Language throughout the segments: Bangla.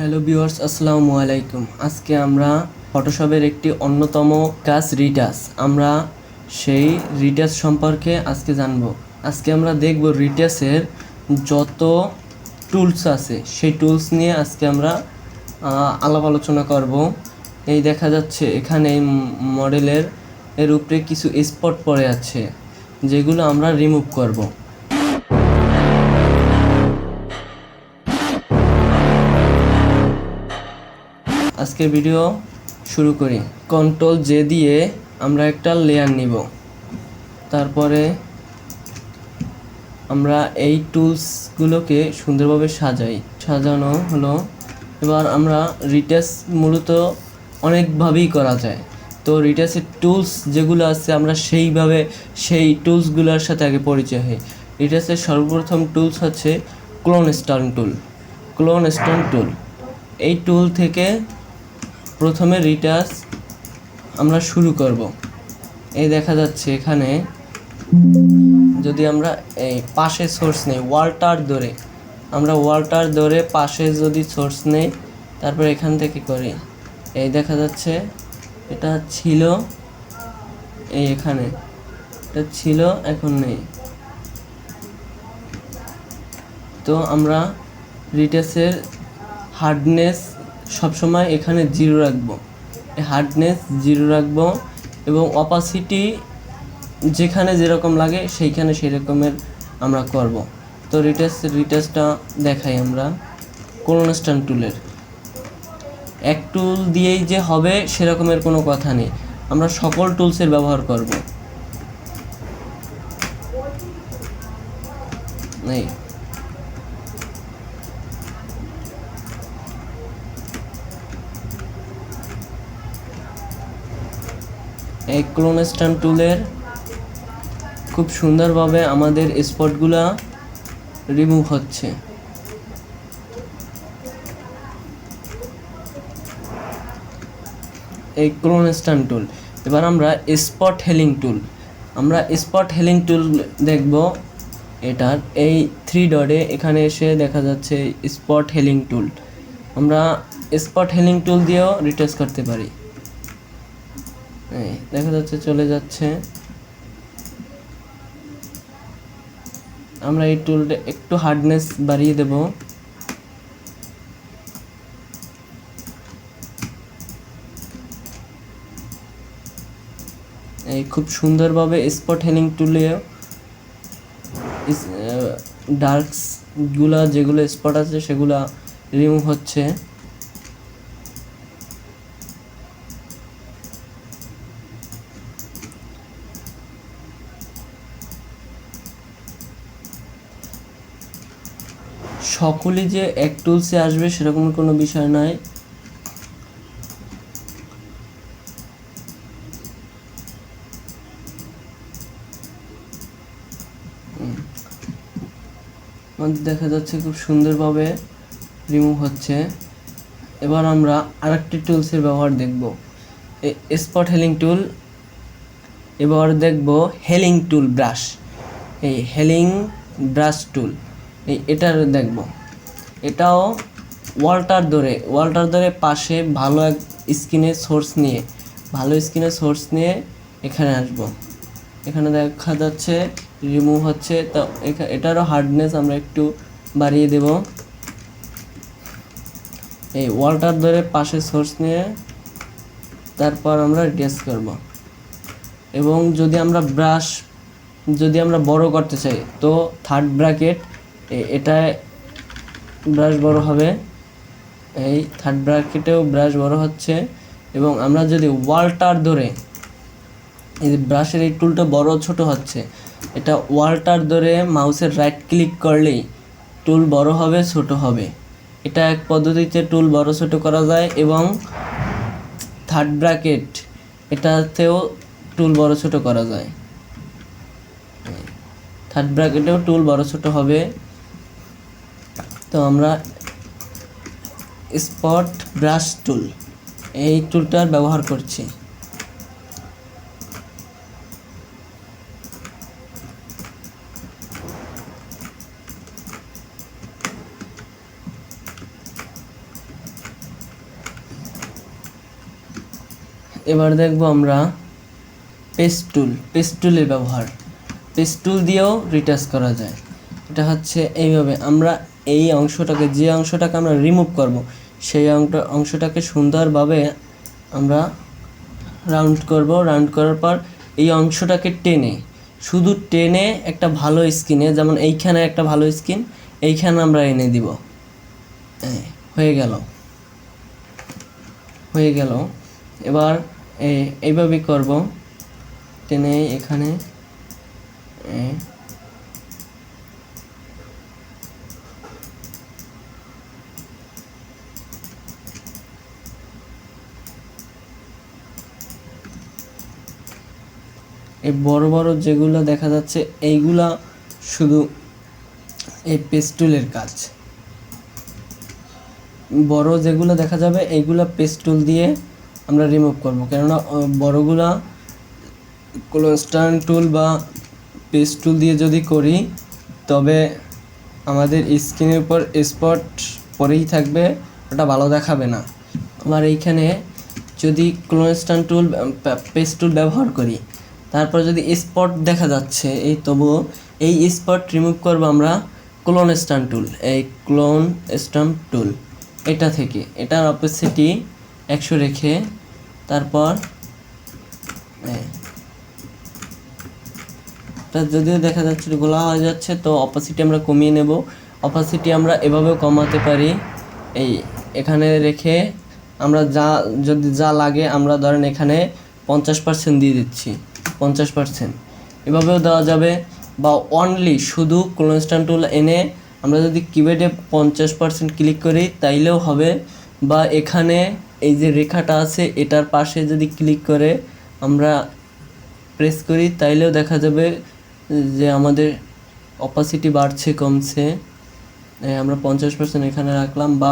হ্যালো ভিউয়ার্স, আসসালামু আলাইকুম। আজকে আমরা ফটোশপের একটি অন্যতম কাজ রিটাচ। আমরা সেই রিটাচ সম্পর্কে আজকে জানব। আজকে আমরা দেখব রিটাচের যত টুলস আছে সেই টুলস নিয়ে আজকে আমরা আলাপ আলোচনা করব। এই দেখা যাচ্ছে এখানে এই মডেলের উপরে কিছু স্পট পড়ে আছে যেগুলো আমরা রিমুভ করব। আজকের ভিডিও শুরু করি। কন্ট্রোল জে দিয়ে আমরা একটা লেয়ার নিব, তারপরে আমরা এই টুলসগুলোকে সুন্দরভাবে সাজানো হলো। এবার আমরা রিটাচ মূলত অনেকভাবেই করা যায়, তো রিটাচের টুলস যেগুলো আছে আমরা সেই টুলসগুলোর সাথে আগে পরিচয় হই। রিটাচের সর্বপ্রথম টুলস হচ্ছে ক্লোন স্টোন টুল। এই টুল থেকে প্রথমে রিটাচ আমরা শুরু করব। এই দেখা যাচ্ছে এখানে যদি আমরা এই পাশে সোর্স নেই, ওয়ালটার ধরে পাশে যদি সোর্স নেই, তারপর এখান থেকে করি, এই দেখা যাচ্ছে এটা ছিল, এখানে এটা ছিল, এখন নেই। তো আমরা রিটাচের হার্ডনেস সবসময় এখানে জিরো রাখবো, এবং অপাসিটি যেখানে যেরকম লাগে সেইখানে সেই রকমের আমরা করব। তো রিটাচটা দেখাই আমরা। ক্লোন স্টোন টুলের এক টুল দিয়েই যে হবে সেরকমের কোনো কথা নেই, আমরা সকল টুলসের ব্যবহার করব। এই ক্লোন স্টোন টুলের খুব সুন্দরভাবে আমাদের স্পটগুলা রিমুভ হচ্ছে। এই ক্লোন স্টোন টুল। এবার আমরা স্পট হেলিং টুল দেখব। এটার এই 3 ডটে এখানে এসে দেখা যাচ্ছে স্পট হেলিং টুল। আমরা স্পট হেলিং টুল দিয়েও রিটাচ করতে পারি। দেখা যাচ্ছে চলে যাচ্ছে। আমরা এই টুলটা একটু হার্ডনেস বাড়িয়ে দেব। এই খুব সুন্দরভাবে স্পট হেলিং টুলে ডার্কস গুলা যেগুলো স্পট আছে সেগুলা রিমুভ হচ্ছে। সকলে যে এক টুলসে আসবে সেরকম কোনো বিষয় নয়। আমাদের দেখা যাচ্ছে খুব সুন্দরভাবে রিমুভ হচ্ছে। এবার আমরা আরেকটি টুলসের ব্যবহার দেখব, স্পট হেলিং টুল। এবার দেখব হেলিং টুল ব্রাশ, এই হেলিং ব্রাশ টুল, এটা দেখব। এটাও ওয়ালটার ধরে পাশে ভালো স্কিনের সোর্স নিয়ে এখানে আসব। এখানে দেখা যাচ্ছে রিমুভ হচ্ছে। তো এটারও হার্ডনেস আমরা একটু বাড়িয়ে দেব। এই ওয়ালটার ধরে পাশে সোর্স নিয়ে তারপর আমরা রিটাচ করব। এবং যদি আমরা বড় করতে চাই তো থার্ড ব্র্যাকেট, এটায় ব্রাশ বড় হবে। এই থার্ড ব্র্যাকেটেও ব্রাশ বড় হচ্ছে। এবং আমরা যদি ওয়ালটার ধরে, এই ব্রাশের এই টুলটা বড় ছোট হচ্ছে, এটা ওয়ালটার ধরে মাউসের রাইট ক্লিক করলেই টুল বড় হবে ছোট হবে। এটা এক পদ্ধতিতে টুল বড় ছোট করা যায়। এবং থার্ড ব্র্যাকেট, এটাতেও টুল বড় ছোট করা যায়। থার্ড ব্র্যাকেটেও টুল বড় ছোট হবে। তো আমরা স্পট ব্রাশ টুল, এই টুলটার ব্যবহার করছি। এবার দেখব আমরা পেস্ট টুলের ব্যবহার। পেস্ট টুল দিয়েও রিটাচ করা যায়। এটা হচ্ছে এইভাবে আমরা এই অংশটাকে, যে অংশটাকে আমরা রিমুভ করব, সেই অংশটাকে সুন্দরভাবে আমরা রাউন্ড করব। রাউন্ড করার পর এই অংশটাকে টেনে, শুধু টেনে একটা ভালো স্কিনে, যেমন এইখানে একটা ভালো স্কিন, এইখানে আমরা এনে দিব। হয়ে গেল। এবার এইভাবে করব, টেনে এখানে এই বড় বড় যেগুলো দেখা যাচ্ছে এইগুলা শুধু এই পেস্ট টুলের কাজ। বড় যেগুলো দেখা যাবে এইগুলা পেস্ট টুল দিয়ে আমরা রিমুভ করব, কেননা বড়গুলা কনস্ট্যান্ট টুল বা পেস্ট টুল দিয়ে যদি করি তবে আমাদের স্কিনের উপর স্পট পরেই থাকবে, ওটা ভালো দেখাবে না। আমার এইখানে যদি কনস্ট্যান্ট টুল পেস্ট টুল ব্যবহার করি, তারপর যদি স্পট দেখা যাচ্ছে তবুও এই স্পট রিমুভ করব আমরা ক্লোন স্ট্যাম্প টুল। এই ক্লোন স্ট্যাম্প টুল এটা থেকে, এটার অপাসিটি 100 রেখে, তারপর এটা যদিও দেখা যাচ্ছে গোলা হয়ে যাচ্ছে, তো অপাসিটি আমরা কমিয়ে নেব। অপাসিটি আমরা এভাবেও কমাতে পারি, এখানে রেখে আমরা যা লাগে আমরা ধরেন এখানে 50% দিয়ে দিচ্ছি, 50% এভাবেও দেওয়া যাবে। বা অনলি শুধু কনস্ট্যান্ট টুল এনে আমরা যদি কিবোর্ডে 50% ক্লিক করি তাইলেও হবে। বা এখানে এই যে রেখাটা আছে এটার পাশে যদি ক্লিক করে আমরা প্রেস করি তাইলেও দেখা যাবে যে আমাদের অপাসিটি বাড়ছে কমছে। আমরা 50% এখানে রাখলাম। বা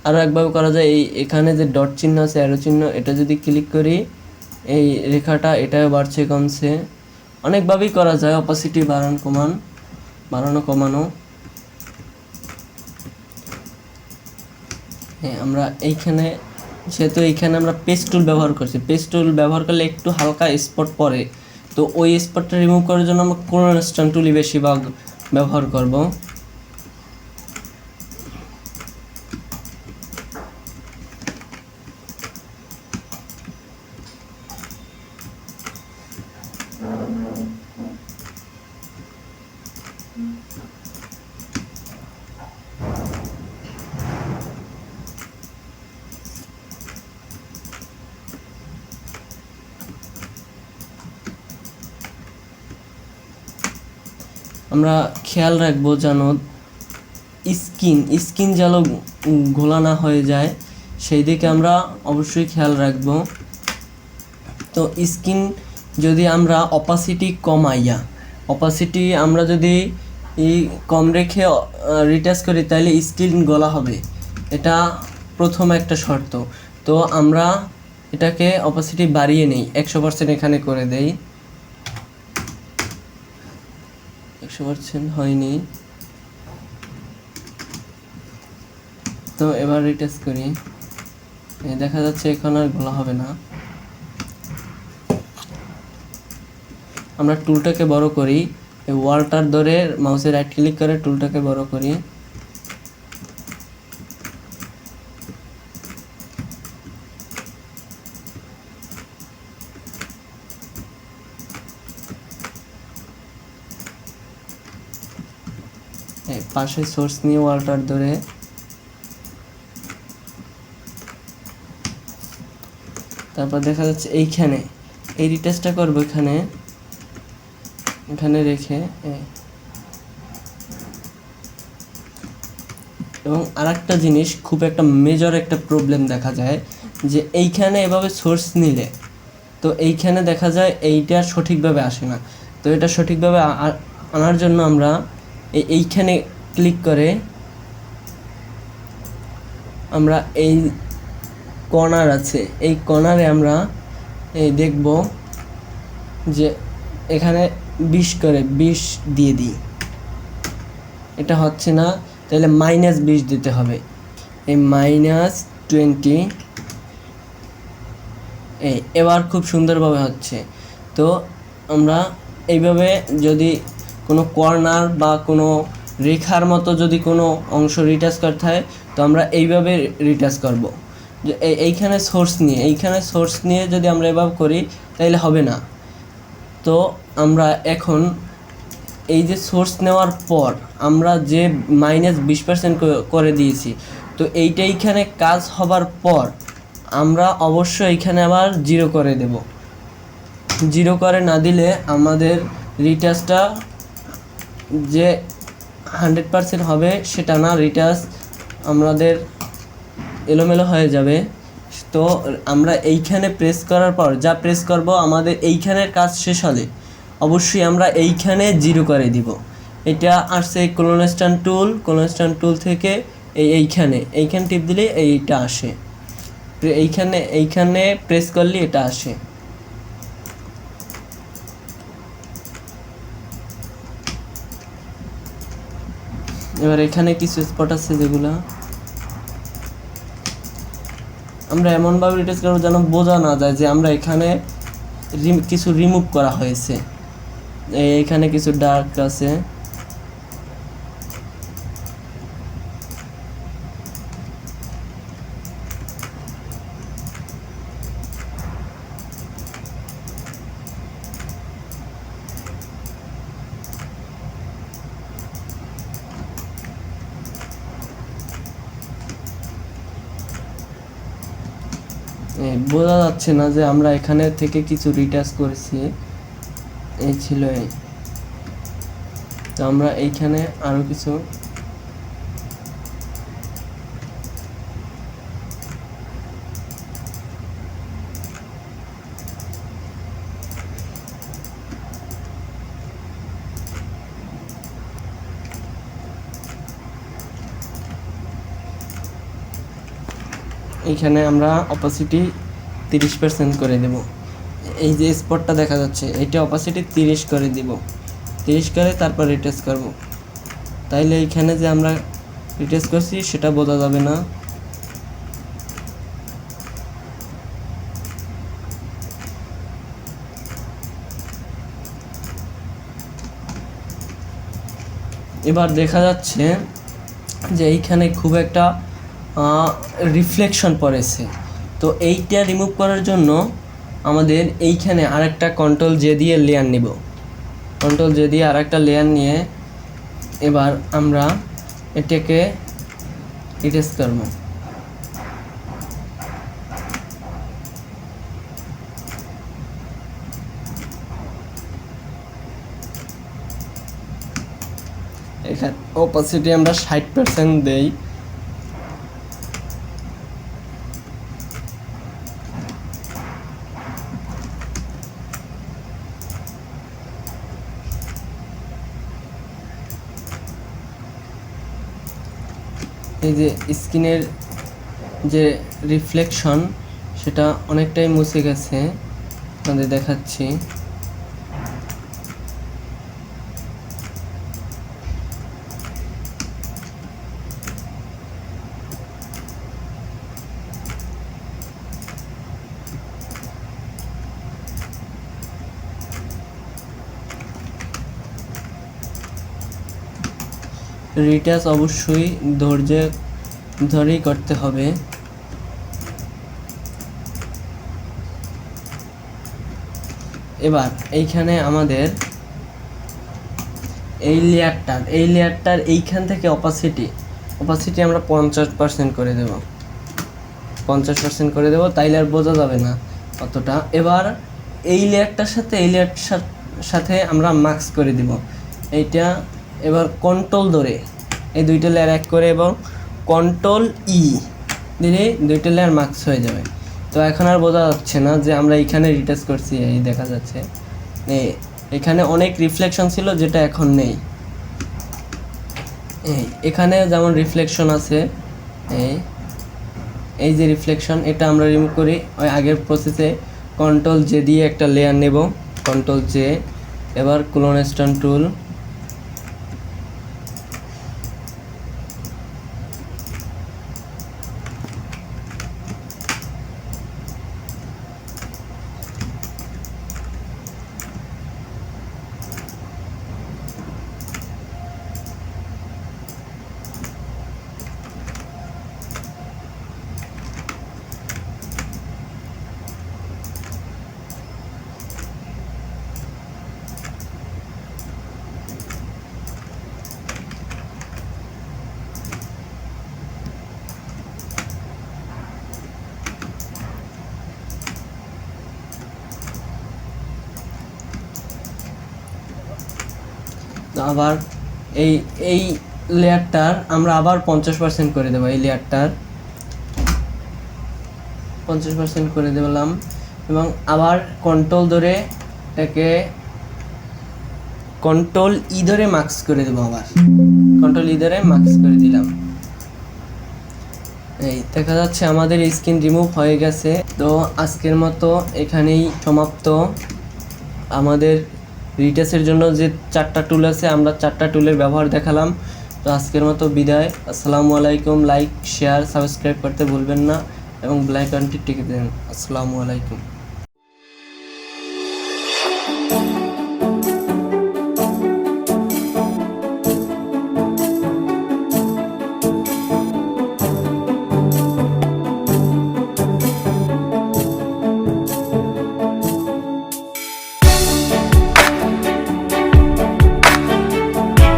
আরও একভাবে করা যায়, এখানে যে ডট চিহ্ন আছে, অ্যারো চিহ্ন, এটা যদি ক্লিক করি এই রেখাটা এটাও বাড়ছে কমছে। অনেকভাবেই করা যায় অপাসিটি বাড়ানো কমানো। আমরা এইখানে যেহেতু এইখানে আমরা পেস্ট টুল ব্যবহার করছি, পেস্ট টুল ব্যবহার করলে একটু হালকা স্পট পড়ে, তো ওই স্পটটা রিমুভ করার জন্য আমরা কনস্ট্যান্ট টুলই বেশিরভাগ ব্যবহার করব। আমরা খেয়াল রাখবো যেন স্কিন যেন ঘোলা না হয়ে যায়, সেই দিকে আমরা অবশ্যই খেয়াল রাখবো। তো স্কিন যদি আমরা অপাসিটি আমরা যদি কম রেখে রিটাচ করি তাহলে স্কিন গলা হবে, এটা প্রথম একটা শর্ত। তো আমরা এটাকে অপাসিটি বাড়িয়ে নেই, 100% এখানে করে দেই। 100% হয়নি, তো এবার রিটাচ করি, দেখা যাচ্ছে এখন আর গলা হবে না। আমরা টুলটাকে বড় করি, এই ওয়ালটার ধরে মাউসের রাইট ক্লিক করে টুলটাকে বড় করি। পাশে সোর্স নিয়ে ওয়ালটার ধরে তারপর দেখা যাচ্ছে এইখানে এই রিটাচটা করবো, এখানে রেখে। এবং আরেকটা জিনিস, খুব একটা মেজর একটা প্রবলেম দেখা যায় যে এইখানে এভাবে সোর্স নিলে তো এইখানে দেখা যায় এইটা সঠিকভাবে আসে না। তো এটা সঠিকভাবে আনার জন্য আমরা এইখানে ক্লিক করে আমরা এই কর্নার আছে, এই কর্নারে আমরা দেখব যে এখানে 20 দিয়ে দিই, এটা হচ্ছে না, তাহলে -20 দিতে হবে। এই -20 এবার খুব সুন্দরভাবে হচ্ছে। তো আমরা এইভাবে যদি কোনো কর্নার বা কোনো রেখার মতো যদি কোনো অংশ রিটাচ করতে হয় তো আমরা এইভাবে রিটাচ করব। যে এইখানে সোর্স নিয়ে যদি আমরা এভাবে করি তাহলে হবে না। তো আমরা এখন এই যে সোর্স নেওয়ার পর আমরা যে -20% করে দিয়েছি, তো এইখানে কাজ হবার পর আমরা অবশ্যই এইখানে আবার 0 করে দেব। 0 করে না দিলে আমাদের রিটাচটা যে 100% হবে সেটা না, রিটাচ আমাদের এলোমেলো হয়ে যাবে। তো আমরা এইখানে প্রেস করার পর যা প্রেস করব আমাদের এইখানের কাজ শেষ হলে অবশ্যই আমরা এইখানে 0 করে দিব। এটা আসছে ক্লোনস্টান টুল থেকে এইখানে টিপ দিলে এইটা আসে, এইখানে প্রেস করলে এটা আসে। এবার এখানে কিছু স্পট আছে যেগুলা আমরা এমনভাবে রিটাচ করবো যেন বোঝা না যায় যে আমরা এখানে কিছু রিমুভ করা হয়েছে। এইখানে কিছু ডার্ক আছে, বোঝা যাচ্ছে না যে আমরা এখানে থেকে কিছু রিটাচ করেছি। এই ছিল তো আমরা এইখানে আরো কিছু এইখানে আমরা অপাসিটি 30% করে দেব। এই যে স্পটটা দেখা যাচ্ছে এটা অপাসিটি 30 করে দিব, 30 করে তারপর রিটাচ করব। তাইলে এইখানে যে আমরা রিটাচ করছি সেটা বোঝা যাবে না। এবার দেখা যাচ্ছে যে এইখানে খুব একটা রিফ্লেকশন পড়েছে। তো এইটা রিমুভ করার জন্য আমাদের এইখানে আরেকটা কন্ট্রোল জে দিয়ে লেয়ার নিব। কন্ট্রোল জে দিয়ে আরেকটা লেয়ার নিয়ে এবার আমরা এটাকে ইরেজ করব। এখানে অপাসিটি আমরা 60% দেই। এই যে স্কিনের যে রিফ্লেকশন সেটা অনেকটাই মুছে গেছে, আপনাদের দেখাচ্ছি। রিটাচ অবশ্যই ধৈর্য ধরেই করতে হবে। এবার এইখানে আমাদের এই লেয়ারটার এইখান থেকে অপাসিটি আমরা 50% করে দেব, 50% করে দেব, তাইলে আর বোঝা যাবে না অতটা। এবার এই লেয়ারটার সাথে আমরা মাস্ক করে দিব এইটা। এবার কন্ট্রোল ধরে এই দুইটা লেয়ার এক করে এবং কন্ট্রোল দিলে দুইটা লেয়ার মাস্ক হয়ে যাবে। তো এখন আর বোঝা যাচ্ছে না যে আমরা এইখানে রিটাচ করছি। এই দেখা যাচ্ছে এখানে অনেক রিফ্লেকশন ছিল যেটা এখন নেই। এখানে যেমন রিফ্লেকশন আছে, এই যে রিফ্লেকশন এটা আমরা রিমুভ করি ওই আগের প্রসেসে। কন্ট্রোল জে দিয়ে একটা লেয়ার নেব, কন্ট্রোল জে। এবার ক্লোনস্টান টুল, তো আবার এই এই লেয়ারটার আমরা আবার 50% করে দেবো, এই লেয়ারটার 50% করে দিলাম এবং আবার কন্ট্রোল ধরে এটাকে কন্ট্রোল ই ধরে মার্কস করে দেবো, আবার কন্ট্রোল ই ধরে মার্কস করে দিলাম। এই দেখা যাচ্ছে আমাদের স্কিন রিমুভ হয়ে গেছে। তো আজকের মতো এখানেই সমাপ্ত। আমাদের রিটাচের জন্য যে 4টা টুল আছে, আমরা 4টা টুলের ব্যবহার দেখালাম। তো আজকের মতো বিদায়। আসসালামু আলাইকুম। লাইক, শেয়ার, সাবস্ক্রাইব করতে ভুলবেন না এবং বেল আইকনটি টিপে দেন। আসসালামু আলাইকুম।